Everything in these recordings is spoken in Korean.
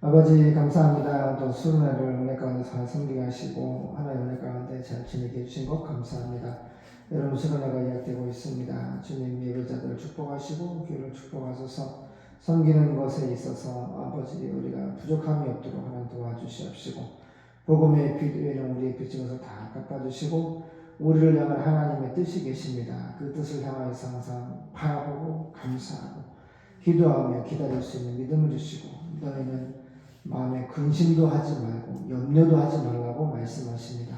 아버지 감사합니다. 또 수련회를 은혜 가운데 잘 섬기게 하시고 하나의 은혜 가운데 잘 지내게 해주신 것 감사합니다. 여러분 수련회가 예약되고 있습니다. 주님 예배자들을 축복하시고 교회를 축복하소서. 섬기는 것에 있어서 아버지 우리가 부족함이 없도록 하나님 도와주시옵시고 복음의 빛 외에는 우리의 빛인 것을 다 깎아주시고 우리를 향한 하나님의 뜻이 계십니다. 그 뜻을 향하여서 항상 바라보고 감사하고 기도하며 기다릴 수 있는 믿음을 주시고 너희는 마음에 근심도 하지 말고 염려도 하지 말라고 말씀하십니다.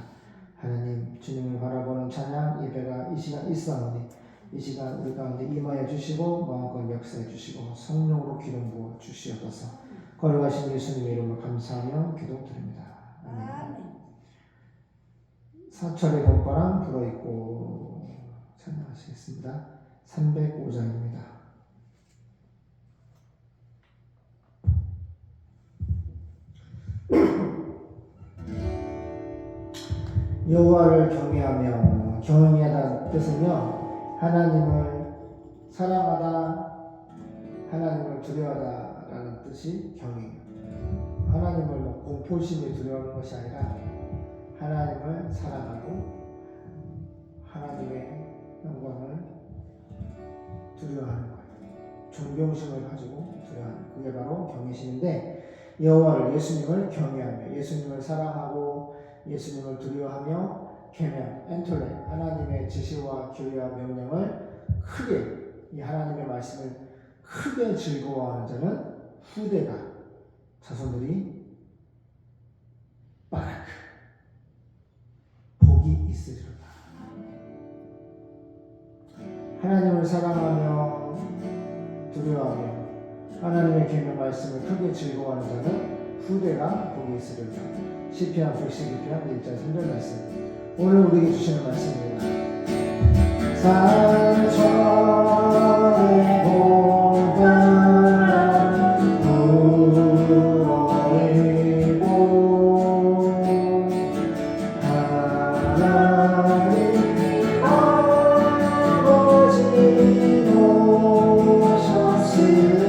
하나님 주님을 바라보는 찬양 예배가 이 시간 있사오니 이 시간 우리 가운데 임하여 주시고 마음껏 역사해 주시고 성령으로 기름 부어 주시옵소서. 걸어가신 예수님의 이름으로 감사하며 기도드립니다. 아멘. 사철의 봄바람 불어있고 찬양하시겠습니다. 305장입니다. 여호와를 경외하며 경외하다는 뜻은요 하나님을 사랑하다 하나님을 두려워하다라는 뜻이 경외입니다. 하나님을 공포심에 두려워하는 것이 아니라 하나님을 사랑하고 하나님의 영광을 두려워하는 거예요. 존경심을 가지고 두려워하는 그게 바로 경외심인데 여호와를 예수님을 경외하며 예수님을 사랑하고 예수님을 두려워하며 계명, 엔톨레 하나님의 지시와 교회와 명령을 크게 이 하나님의 말씀을 크게 즐거워하는 자는 후대가 자손들이 바라크 복이 있으리로다. 하나님을 사랑하며 두려워하며 하나님의 계명 말씀을 크게 즐거워하는 자는 후대가 복이 있으리로다. 시편 112편 1절 3절 말씀 오늘 우리에게 주시는 말씀입니다. 사철의 봄바람 불어있고 하나님 아버지 오셨으니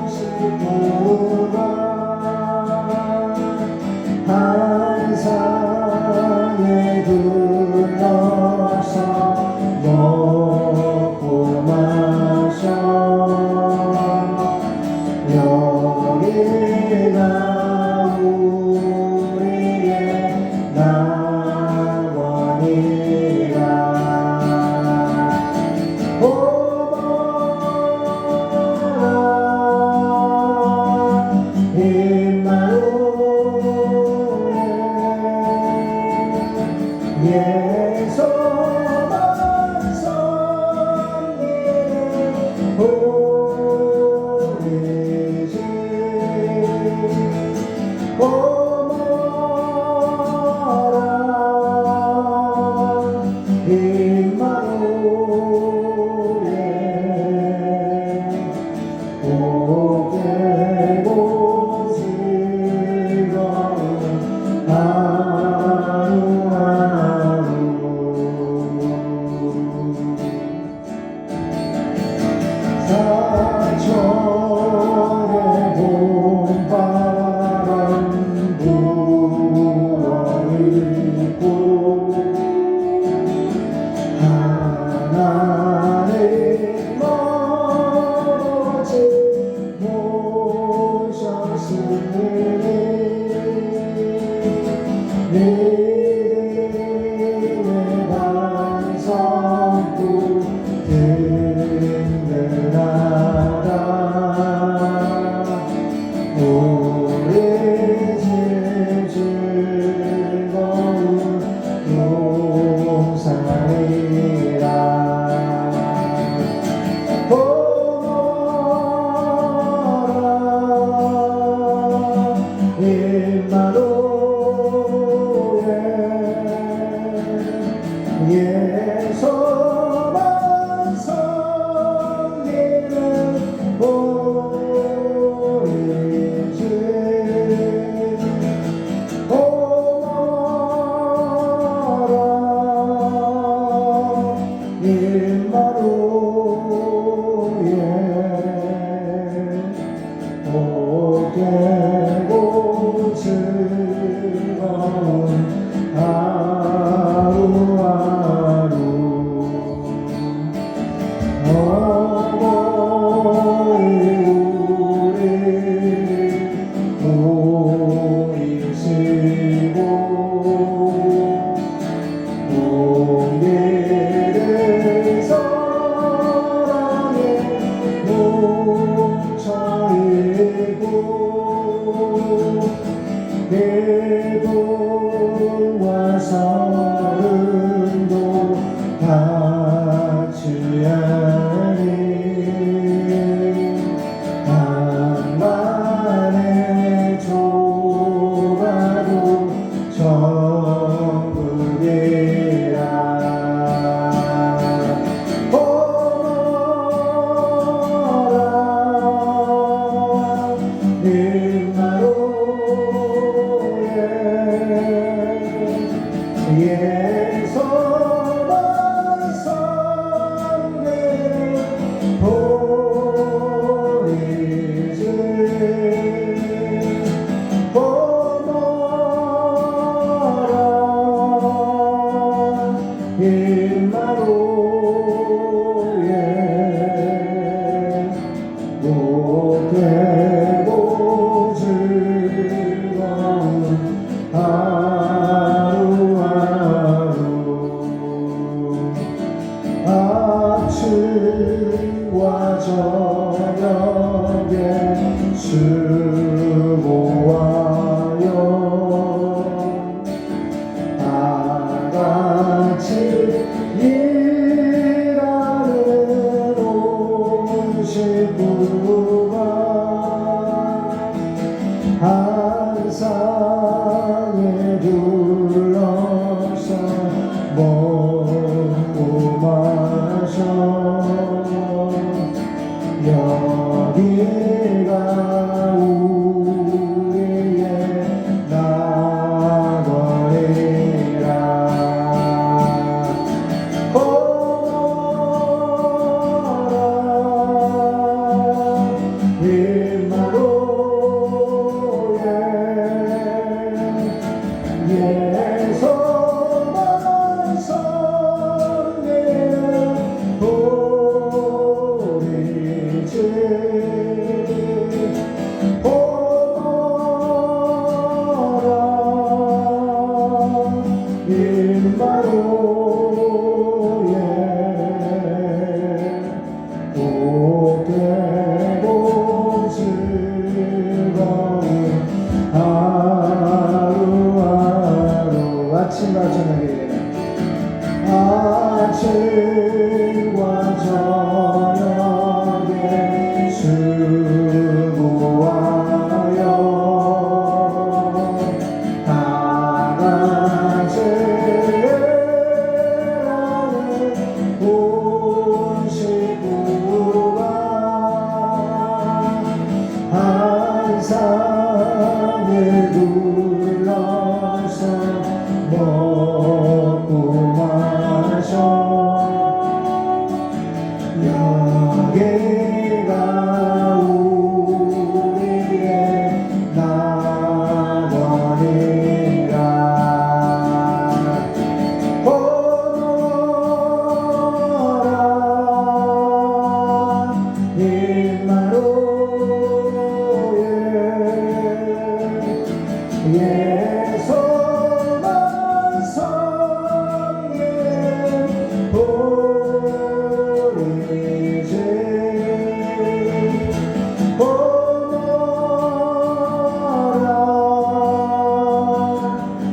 싶구나. 한 상에 둘러서 먹고 마셔. 여기가 우리의 낙원이라. 오너라 임마누엘 예수만 섬기는 우리 집. 오너라 임마누엘 복되고 즐거운 하루하루. 사철의 봄바람 부어있고 하나님 멀어지 모셨으니 믿음의 반석구 든든하다. 우리 집 즐거운 용사이라. 오너라 임마누엘 예수만 섬기는 우리 집. 오너라 임마누엘 복되고 즐거운 하루하루. 어머니 우리 보이시고 우리를 사랑에 뭉쳐있고 기쁨과 서른도 같이 하니 간만에 조가도 천국이라. 오너라 임마누엘 예수만 섬기는 우리 집. 오너라 임마누엘 복되고 즐거운 하루하루. 아침과 저녁에 수고하여 다같이 일하는 온 식구가 한 상에 둘러서 먹고 마셔. 여기가 산을 둘러서 먹고 마셔 여기가 우리의 낙원이라 보노라 임마누엘 예수만 섬긴 우리 주 보노라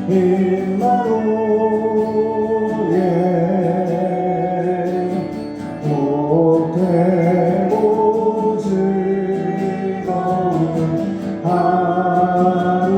임마누엘 복되고 즐거운 하루하루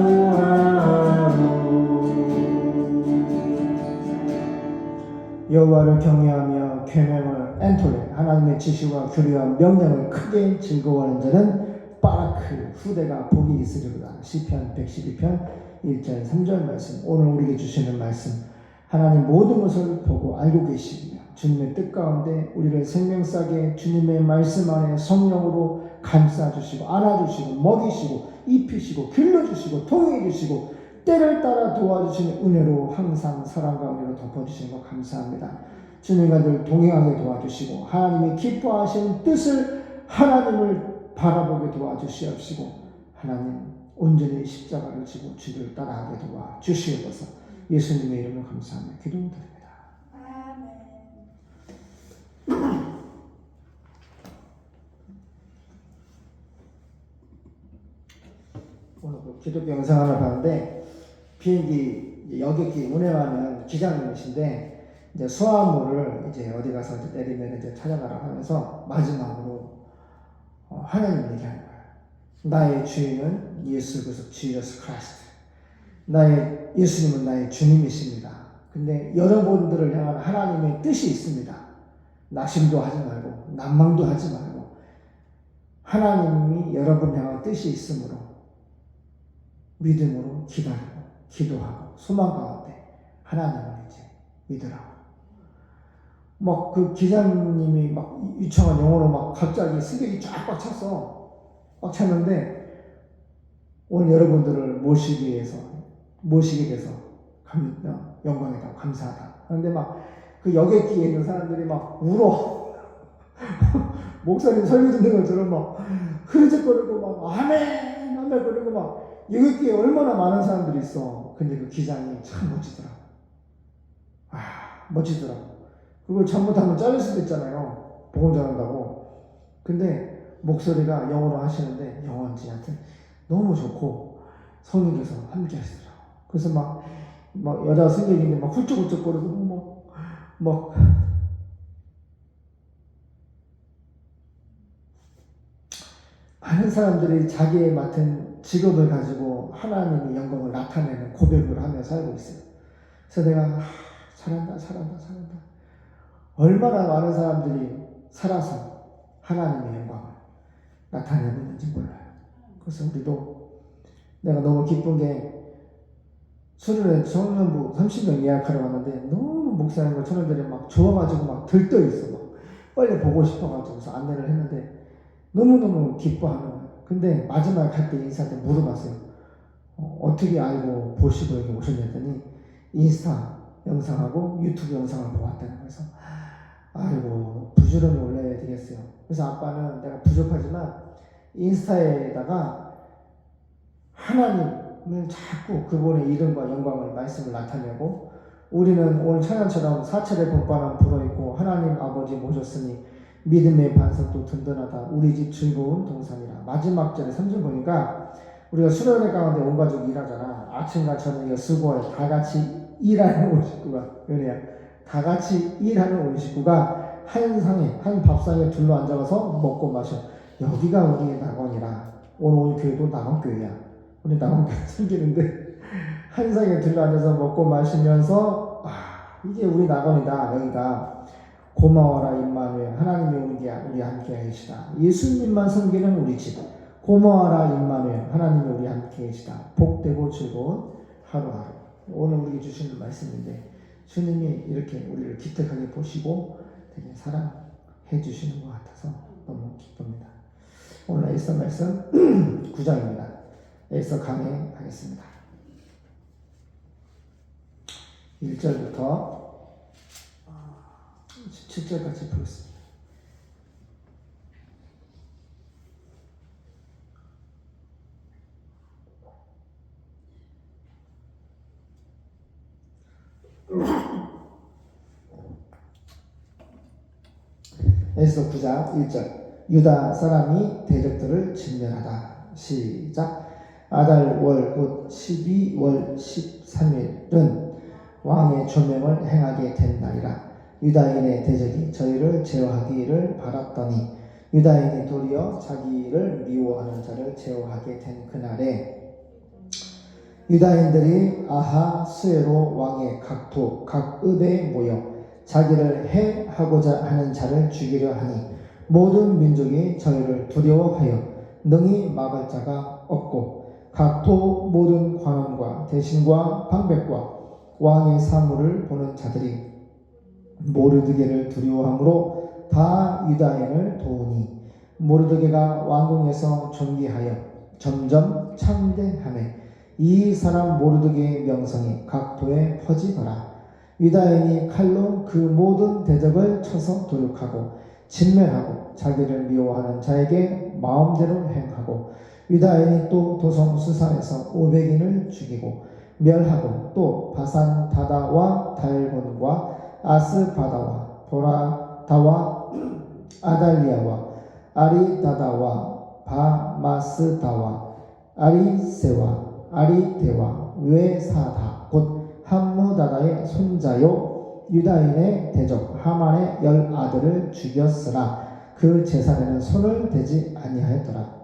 여호와를 경외하며 계명을 엔톨레 하나님의 지시와 규례와 명령을 크게 즐거워하는 자는 바라크 후대가 복이 있으리로다. 시편 112편 1절 3절 말씀. 오늘 우리에게 주시는 말씀 하나님 모든 것을 보고 알고 계시며 주님의 뜻 가운데 우리를 생명싸게 주님의 말씀 안에 성령으로 감싸주시고 안아주시고 먹이시고 입히시고 길러주시고 통행해주시고 때를 따라 도와주시는 은혜로 항상 사랑과 은혜로 덮어주시는 것 감사합니다. 주님과 늘 동행하게 도와주시고 하나님이 기뻐하시는 뜻을 하나님을 바라보게 도와주시옵시고 하나님 온전히 십자가를 지고 주를 따라하게 도와주시옵소서. 예수님의 이름으로 감사하며 기도드립니다. 오늘 기독교 영상 하나 봤는데 비행기 여객기 운행하는 기장님이신데 이제 수화물을 이제 어디 가서 이제 내리면 이제 찾아가라고 하면서 마지막으로 하나님 얘기하는 거예요. 나의 주인은 예수 그리스도 지저스 크라이스트. 나의 예수님은 나의 주님이십니다. 근데 여러분들을 향한 하나님의 뜻이 있습니다. 낙심도 하지 말고 난망도 하지 말고 하나님이 여러분을 향한 뜻이 있으므로 믿음으로 기다리고 기도하고 소망 가운데 하나님을 이제 믿으라고. 막 그 기자님이 막 유창한 영어로 막 갑자기 승객이 쫙 꽉 찼어. 꽉 찼는데 오늘 여러분들을 모시게 돼서 영광이다 감사하다 하는데 막 그 여객기에 있는 사람들이 막 울어. 목사님 설교 듣는 것처럼 막 흐르적거리고 막 아멘 아멘 거리고 막 여객기에 얼마나 많은 사람들이 있어. 근데 그 기장이 참 멋지더라고. 멋지더라고. 그걸 잘못하면 자를 수도 있잖아요. 복음 전한다고. 근데 목소리가 영어로 하시는데 영어인지 하여튼 너무 좋고 성령께서 함께 하시더라고. 그래서 막 여자 승객인데 막 훌쩍훌쩍거리고 막 많은 사람들이 자기의 맡은 직업을 가지고 하나님의 영광을 나타내는 고백을 하며 살고 있어요. 그래서 내가 잘한다. 얼마나 많은 사람들이 살아서 하나님의 영광을 나타내고 있는지 몰라요. 그래서 우리도 내가 너무 기쁜 게 수련회 청년부 30명 예약하러 왔는데 너무 목사님과 청년들이 막 좋아가지고 막 들떠 있어. 막 빨리 보고 싶어가지고 그래서 안내를 했는데 너무너무 기뻐하는 거예요. 근데 마지막에 갈 때 인사한테 물어봤어요. 어떻게 알고 보시고 여기 오셨냐더니 인스타 영상하고 유튜브 영상을 보았다는 거에서 아이고 부지런히 올려야 되겠어요. 그래서 아빠는 내가 부족하지만 인스타에다가 하나님을 자꾸 그분의 이름과 영광을 말씀을 나타내고 우리는 오늘 찬양처럼 사철의 복반은 불어있고 하나님 아버지 모셨으니 믿음의 반석도 든든하다. 우리 집 즐거운 동산이라. 마지막 절에 3절 보니까 우리가 수련회 가운데 온 가족이 일하잖아. 아침과 저녁에 수고해 다 같이 일하는 온 식구가 은혜야. 다 같이 일하는 온 식구가 한 상에 한 밥상에 둘러 앉아서 먹고 마셔. 여기가 우리의 낙원이라. 오늘 온 교회도 낙원교회야. 우리 낙원교회 생기는데 한 상에 둘러 앉아서 먹고 마시면서 이게 우리 낙원이다. 여기가 고마워라 임마누엘 하나님이 오는 게 우리 함께 하시다. 예수님만 섬기는 우리 집 고마워라 임마누엘, 하나님이 우리 함께 계시다. 복되고 즐거운 하루하루. 오늘 우리에게 주시는 말씀인데 주님이 이렇게 우리를 기특하게 보시고 되게 사랑해 주시는 것 같아서 너무 기쁩니다. 오늘 에스더 말씀 9장입니다. 에스더 강해하겠습니다. 1절부터 17절까지 보겠습니다. 에스더 9장 1절. 유다 사람이 대적들을 진멸하다. 시작. 아달월 곧 12월 13일은 왕의 조명을 행하게 된 날이라. 유다인의 대적이 저희를 제어하기를 바랐더니 유다인이 도리어 자기를 미워하는 자를 제어하게 된 그날에 유다인들이 아하스웨로 왕의 각도 각읍에 모여 자기를 해하고자 하는 자를 죽이려 하니 모든 민족이 저희를 두려워하여 능히 막을 자가 없고 각도 모든 관원과 대신과 방백과 왕의 사물을 보는 자들이 모르드게를 두려워하므로 다 유다인을 도우니 모르드게가 왕궁에서 존귀하여 점점 창대하매 이 사람 모르드게의 명성이 각도에 퍼지더라. 유다인이 칼로 그 모든 대적을 쳐서 도륙하고 진멸하고 자기를 미워하는 자에게 마음대로 행하고 유다인이 또 도성 수산에서 500인을 죽이고 멸하고 또 바산 다다와 달본과 아스바다와 보라다와 아달리아와 아리다다와 바마스다와 아리세와 아리대와 외사다 곧 함무다다의 손자요 유다인의 대적 하만의 10아들을 죽였으나 그 제사에는 손을 대지 아니하였더라.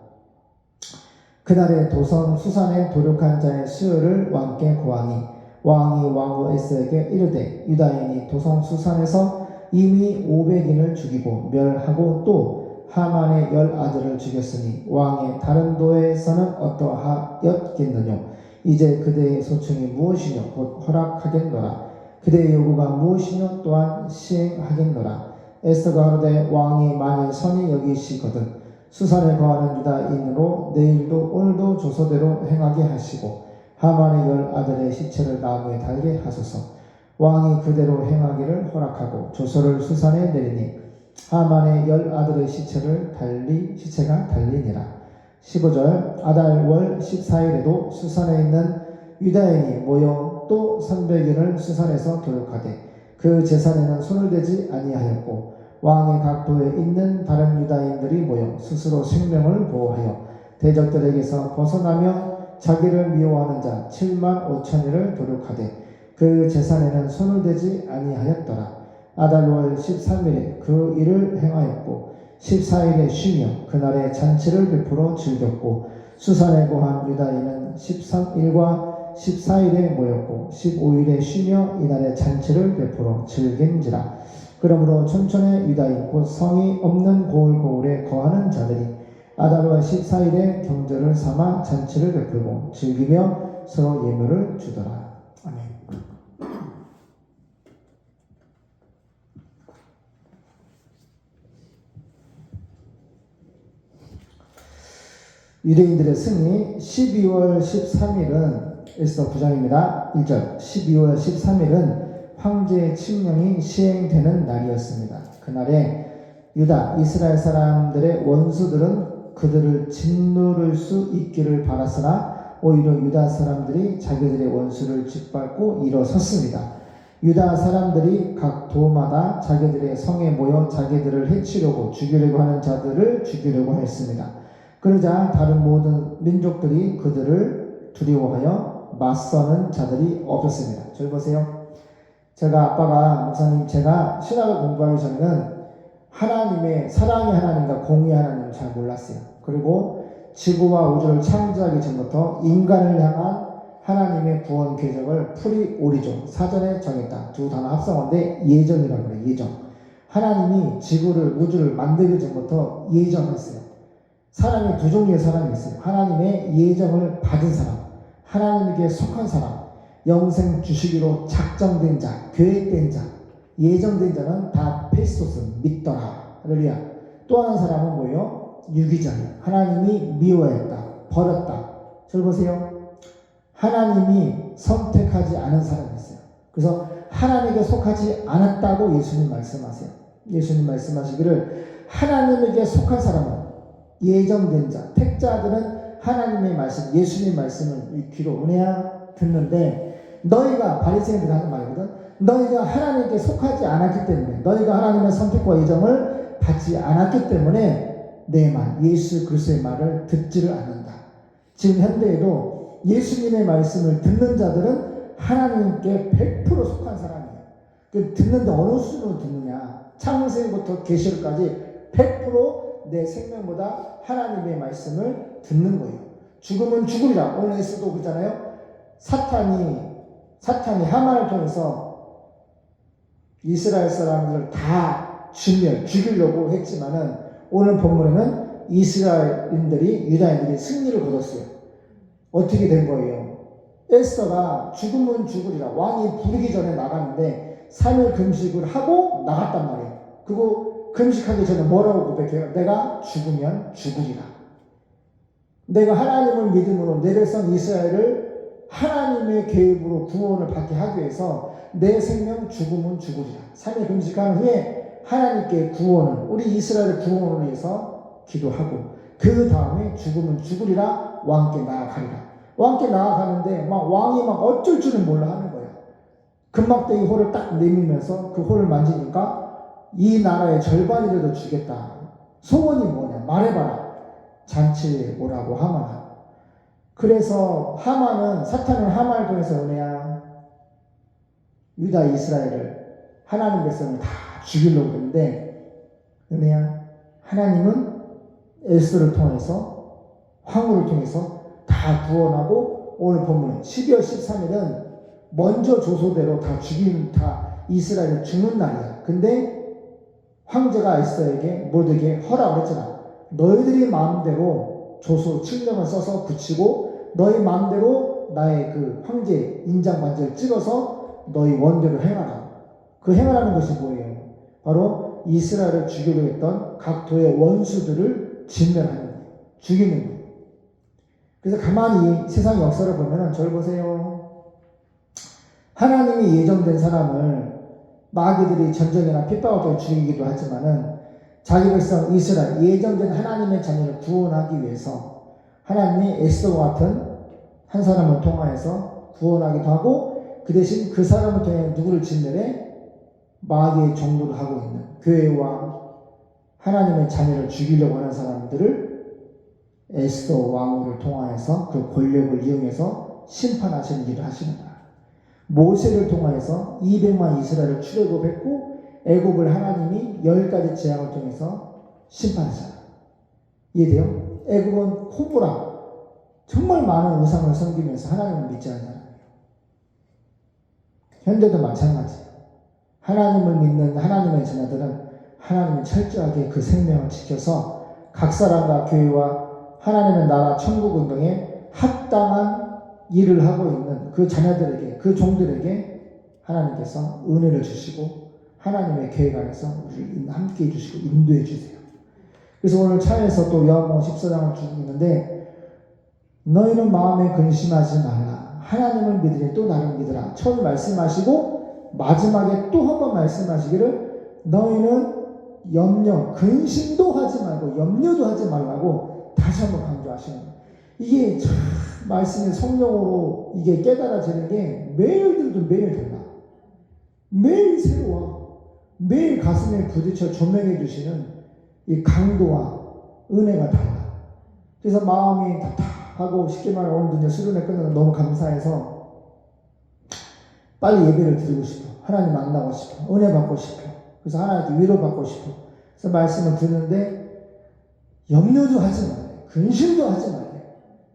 그날에 도성 수산에 도륙한 자의 수요를 왕께 고하니 왕이 왕후 에스에게 이르되 유다인이 도성 수산에서 이미 500인을 죽이고 멸하고 또 하만의 10아들을 죽였으니 왕의 다른 도에서는 어떠하였겠느냐. 이제 그대의 소청이 무엇이뇨 곧 허락하겠노라. 그대의 요구가 무엇이뇨 또한 시행하겠노라. 에스더가 하루되 왕이 만일 선히 여기시거든 수산에 거하는 유다인으로 내일도 오늘도 조서대로 행하게 하시고 하만의 10아들의 시체를 나무에 달게 하소서. 왕이 그대로 행하기를 허락하고 조서를 수산에 내리니 하만의 10아들의 시체가 달리니라. 15절. 아달월 14일에도 수산에 있는 유다인이 모여 또 300인을 수산에서 도륙하되 그 제산에는 손을 대지 아니하였고 왕의 각도에 있는 다른 유다인들이 모여 스스로 생명을 보호하여 대적들에게서 벗어나며 자기를 미워하는 자 7만 5천이를 도륙하되 그 제산에는 손을 대지 아니하였더라. 아달월 13일에 그 일을 행하였고 14일에 쉬며 그날에 잔치를 베풀어 즐겼고 수산에 거한 유다인은 13일과 14일에 모였고 15일에 쉬며 이날에 잔치를 베풀어 즐긴지라. 그러므로 촌촌의 유다인 곧 성이 없는 고을고을에 거하는 자들이 아달월 14일에 경절을 삼아 잔치를 베풀고 즐기며 서로 예물을 주더라. 아멘. 유대인들의 승리. 12월 13일은 에스더 9장입니다. 1절. 12월 13일은 황제의 칙령이 시행되는 날이었습니다. 그날에 유다, 이스라엘 사람들의 원수들은 그들을 짓누를 수 있기를 바랐으나 오히려 유다 사람들이 자기들의 원수를 짓밟고 일어섰습니다. 유다 사람들이 각 도마다 자기들의 성에 모여 자기들을 해치려고 죽이려고 하는 자들을 죽이려고 했습니다. 그러자 다른 모든 민족들이 그들을 두려워하여 맞서는 자들이 없었습니다. 저기 보세요. 목사님, 제가 신학을 공부하기 전에는 하나님의 사랑의 하나님과 공의의 하나님을 잘 몰랐어요. 그리고 지구와 우주를 창조하기 전부터 인간을 향한 하나님의 구원 계획을 프리오리존, 사전에 정했다. 두 단어 합성어인데 예정이라고 그래요. 예정. 하나님이 지구를, 우주를 만들기 전부터 예정했어요. 사람이 두 종류의 사람이 있어요. 하나님의 예정을 받은 사람, 하나님에게 속한 사람, 영생 주시기로 작정된 자, 계획된 자, 예정된 자는 다 페스토스, 믿더라. 할렐루야. 또 하나 사람은 뭐예요? 유기자예요. 하나님이 미워했다, 버렸다. 잘 보세요. 하나님이 선택하지 않은 사람이 있어요. 그래서 하나님에게 속하지 않았다고 예수님 말씀하세요. 예수님 말씀하시기를 하나님에게 속한 사람은 예정된 자, 택자들은 하나님의 말씀, 예수님 말씀을 귀로 은혜야 듣는데 너희가 바리새인들이 하는 말이거든. 너희가 하나님께 속하지 않았기 때문에 너희가 하나님의 선택과 예정을 받지 않았기 때문에 내 말, 예수 그리스도의 말을 듣지를 않는다. 지금 현대에도 예수님의 말씀을 듣는 자들은 하나님께 100% 속한 사람이에요. 그 듣는데 어느 수준으로 듣느냐? 창세기부터 계시록까지 100% 내 생명보다 하나님의 말씀을 듣는 거예요. 죽으면 죽으리라. 오늘에서도 그렇잖아요. 사탄이 하만을 통해서 이스라엘 사람들을 다 죽이려고 했지만은 오늘 본문에는 이스라엘인들이 유다인들이 승리를 거뒀어요. 어떻게 된 거예요? 에스더가 죽으면 죽으리라. 왕이 부르기 전에 나가는데 3일 금식을 하고 나갔단 말이에요. 그리고 금식하기 전에 뭐라고 고백해요? 내가 죽으면 죽으리라. 내가 하나님을 믿음으로 내 백성 이스라엘을 하나님의 계획으로 구원을 받게 하기 위해서 내 생명 죽으면 죽으리라. 3일 금식한 후에 하나님께 구원을, 우리 이스라엘의 구원을 위해서 기도하고 그 다음에 죽으면 죽으리라 왕께 나아가리라. 왕께 나아가는데 왕이 어쩔 줄은 몰라 하는 거야. 금막대기 홀을 딱 내밀면서 그 홀을 만지니까 이 나라의 절반이라도 주겠다. 소원이 뭐냐? 말해봐라. 잔치에 오라고 하만. 그래서 사탄은 하만을 통해서 은혜야 유다 이스라엘을 하나님 백성을 다 죽이려고 했는데 은혜야 하나님은 에스더를 통해서 황후를 통해서 다 구원하고 오늘 본문 12월 13일은 먼저 조소대로 다 이스라엘이 죽는 날이야. 근데 황제가 에스더에게 모두에게 허락을 했잖아. 너희들이 마음대로 조소 칠령을 써서 붙이고 너희 마음대로 나의 그 황제 인장 반지를 찍어서 너희 원대로 행하라. 그 행하라는 것이 뭐예요? 바로 이스라엘을 죽이려고 했던 각 도의 원수들을 진멸하는 거예요. 죽이는 거예요. 그래서 가만히 세상 역사를 보면은 저를 보세요. 하나님이 예정된 사람을 마귀들이 전쟁이나 핍박을 통해 죽이기도 하지만은 자기 백성 이스라엘 예정된 하나님의 자녀를 구원하기 위해서 하나님이 에스더와 같은 한 사람을 통하여서 구원하기도 하고 그 대신 그 사람을 통해 누구를 진멸해? 마귀의 종로를 하고 있는 교회와 하나님의 자녀를 죽이려고 하는 사람들을 에스더 왕후를 통하여서 그 권력을 이용해서 심판하시는 일을 하시는 거야. 모세를 통하여서 200만 이스라엘을 출애굽했고 애굽을 하나님이 10가지 재앙을 통해서 심판하잖아. 이해돼요? 애굽은 코브라 정말 많은 우상을 섬기면서 하나님을 믿지 않는 사람이에요. 현대도 마찬가지예요. 하나님을 믿는 하나님의 자녀들은 하나님이 철저하게 그 생명을 지켜서 각 사람과 교회와 하나님의 나라 천국 운동에 합당한 일을 하고 있는 그 자녀들에게 그 종들에게 하나님께서 은혜를 주시고 하나님의 계획 안에서 우리를 함께 해주시고 인도해 주세요. 그래서 오늘 차에서 또 요한복음 14장을 주고 있는데 너희는 마음에 근심하지 말라. 하나님을 믿으니 또 나를 믿으라. 처음 말씀하시고 마지막에 또 한 번 말씀하시기를 너희는 근심도 하지 말고 염려도 하지 말라고 다시 한 번 강조하시는 거예요. 이게 참 말씀이 성령으로 이게 깨달아지는 게 매일 들도 매일 달라. 매일 새로워. 매일 가슴에 부딪혀 조명해 주시는 이 강도와 은혜가 달라. 그래서 마음이 답답하고 쉽게 말해 오늘도 이제 수련회 끝나서 너무 감사해서 빨리 예배를 드리고 싶어. 하나님 만나고 싶어. 은혜 받고 싶어. 그래서 하나님께 위로 받고 싶어. 그래서 말씀을 듣는데 염려도 하지 말래. 근심도 하지 말래.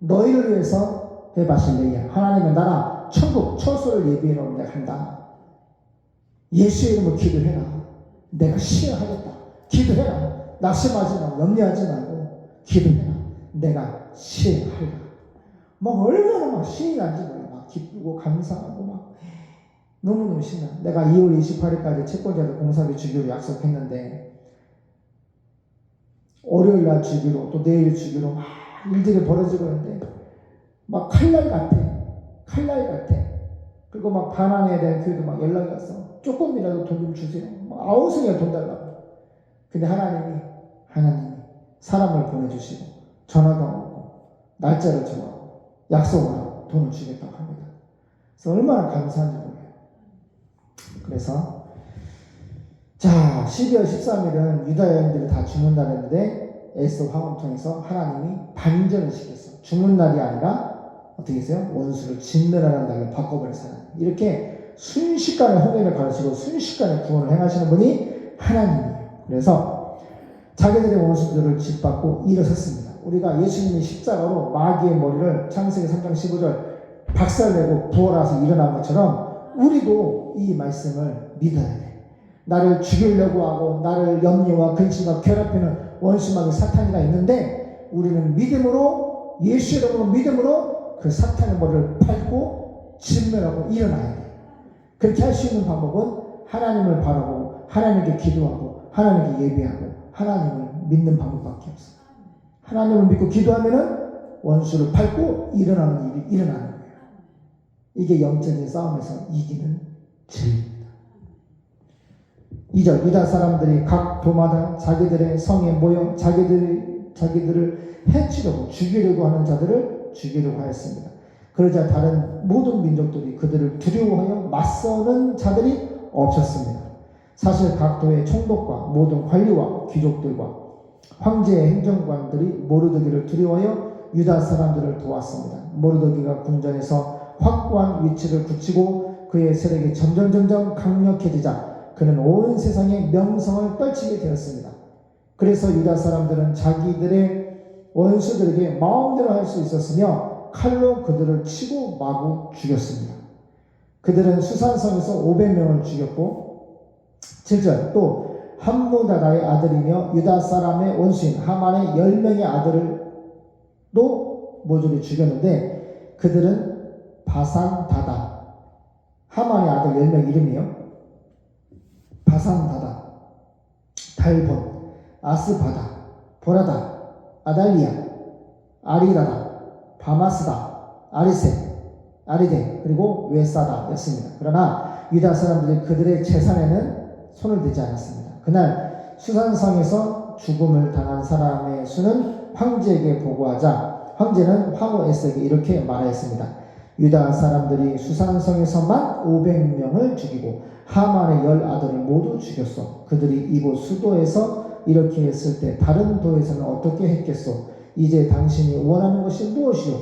너희를 위해서 해바실레야. 하나님의 나라 천국 처소를 예비해 놓은 내가 한다. 예수의 이름으로 기도해라. 내가 시행하겠다. 기도해라. 낙심하지 말고 염려하지 말고 기도해라. 내가 시행하리라. 막 얼마나 막 신이 난지 몰라. 막 기쁘고 감사하고 막 너무너무 신나. 내가 2월 28일까지 채권자들 공사비 주기로 약속했는데 월요일 날 주기로 또 내일 주기로 막 일들이 벌어지고 있는데 막 칼날 같아. 칼날 같아. 그리고 막 반환해야 되는 교회도 막 연락이 왔어. 조금이라도 돈 좀 주세요. 막 아우성이야 돈 달라고. 근데 하나님이 사람을 보내주시고 전화가 오고 날짜를 정하고 약속을 하고 돈을 주겠다고 합니다. 그래서 얼마나 감사한지 몰라요. 그래서 자 12월 13일은 유다 여인들이 다 죽는 날인데 에스더 황후를 통해서 하나님이 반전을 시켰어. 죽는 날이 아니라 어떻게 했어요? 원수를 진멸하는 날로 바꿔버린 사람. 이렇게 순식간에 홍해를 가르치고 순식간에 구원을 행하시는 분이 하나님이에요. 그래서 자기들의 원수들을 짓밟고 일어섰습니다. 우리가 예수님이 십자가로 마귀의 머리를 창세기 3장 15절 박살내고 부활하서 일어난 것처럼 우리도 이 말씀을 믿어야 돼. 나를 죽이려고 하고 나를 염려와 근심과 괴롭히는 원수마귀 사탄이가 있는데 우리는 믿음으로 예수 이름으로 믿음으로 그 사탄의 머리를 밟고 진멸하고 일어나야 돼. 그렇게 할 수 있는 방법은 하나님을 바라보고 하나님께 기도하고 하나님께 예배하고 하나님을 믿는 방법밖에 없어. 하나님을 믿고 기도하면은 원수를 밟고 일어나는 일이 일어나는 거예요. 이게 영적인 싸움에서 이기는 진리입니다. 2절 유다 사람들이 각 도마다 자기들의 성에 모여 자기들을 해치려고 죽이려고 하는 자들을 죽이려고 하였습니다. 그러자 다른 모든 민족들이 그들을 두려워하여 맞서는 자들이 없었습니다. 사실 각 도의 총독과 모든 관리와 귀족들과 황제의 행정관들이 모르드기를 두려워하여 유다 사람들을 도왔습니다. 모르드기가 궁전에서 확고한 위치를 굳히고 그의 세력이 점점 강력해지자 그는 온 세상에 명성을 떨치게 되었습니다. 그래서 유다 사람들은 자기들의 원수들에게 마음대로 할 수 있었으며 칼로 그들을 치고 마구 죽였습니다. 그들은 수산성에서 500명을 죽였고 7절 또 함무다다의 아들이며 유다 사람의 원수인 하만의 10명의 아들을도 모조리 죽였는데 그들은 바산다다 하만의 아들 10명 이름이요. 바산다다 달본 아스바다 보라다 아달리아 아리라다 바마스다 아리세 아리데 그리고 웨사다 였습니다. 그러나 유다 사람들이 그들의 재산에는 손을 대지 않았습니다. 그날 수산성에서 죽음을 당한 사람의 수는 황제에게 보고하자 황제는 황후 에스더에게 이렇게 말하였습니다. 유다 사람들이 수산성에서만 500명을 죽이고 하만의 10 아들을 모두 죽였소. 그들이 이곳 수도에서 이렇게 했을 때 다른 도에서는 어떻게 했겠소? 이제 당신이 원하는 것이 무엇이오?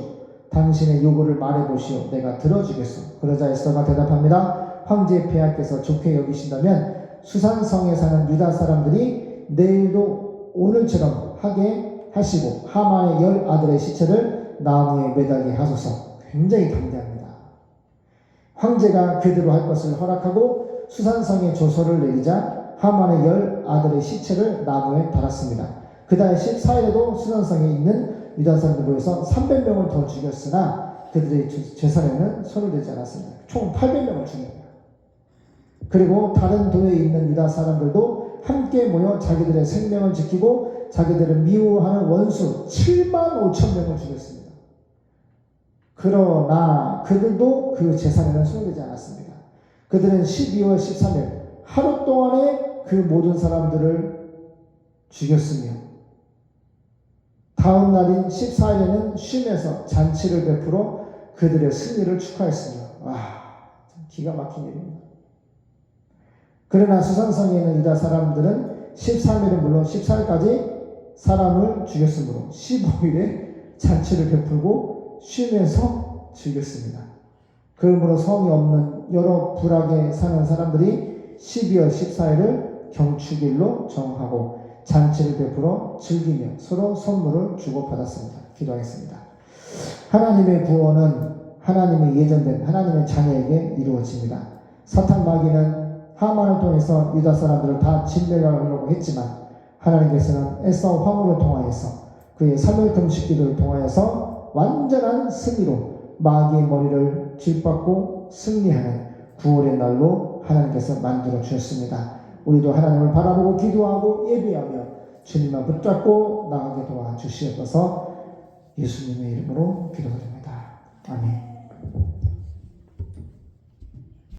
당신의 요구를 말해보시오. 내가 들어주겠소. 그러자 에스더가 대답합니다. 황제 폐하께서 좋게 여기신다면 수산성에 사는 유다 사람들이 내일도 오늘처럼 하게 하시고 하만의 10 아들의 시체를 나무에 매달게 하소서. 굉장히 담대합니다. 황제가 그대로 할 것을 허락하고 수산성에 조서를 내리자 하만의 10 아들의 시체를 나무에 달았습니다. 그달 14일에도 수산성에 있는 유다 사람들 모여서 300명을 더 죽였으나 그들의 재산에는 손을 대지 않았습니다. 총 800명을 죽입니다. 그리고 다른 도에 있는 유다 사람들도 함께 모여 자기들의 생명을 지키고 자기들을 미워하는 원수 7만 5천 명을 죽였습니다. 그러나 그들도 그 재산에는 손을 대지 않았습니다. 그들은 12월 13일 하루 동안에 그 모든 사람들을 죽였으며 다음 날인 14일에는 쉬면서 잔치를 베풀어 그들의 승리를 축하했습니다. 와, 기가 막힌 일입니다. 그러나 수산성에 있는 유다 사람들은 13일은 물론 14일까지 사람을 죽였으므로 15일에 잔치를 베풀고 쉬면서 즐겼습니다. 그러므로 성이 없는 여러 불악에 사는 사람들이 12월 14일을 경축일로 정하고 잔치를 베풀어 즐기며 서로 선물을 주고받았습니다. 기도하겠습니다. 하나님의 구원은 하나님의 예정된 하나님의 자녀에게 이루어집니다. 사탄 마귀는 하만을 통해서 유다 사람들을 다 진멸하려고 했지만 하나님께서는 에서 황후를 통하여서 그의 사멸통치 기도를 통하여서 완전한 승리로 마귀의 머리를 짓밟고 승리하는 구원의 날로 하나님께서 만들어 주셨습니다. 우리도 하나님을 바라보고 기도하고 예배하며 주님만 붙잡고 나가게 도와주시옵소서. 예수님의 이름으로 기도드립니다. 아멘.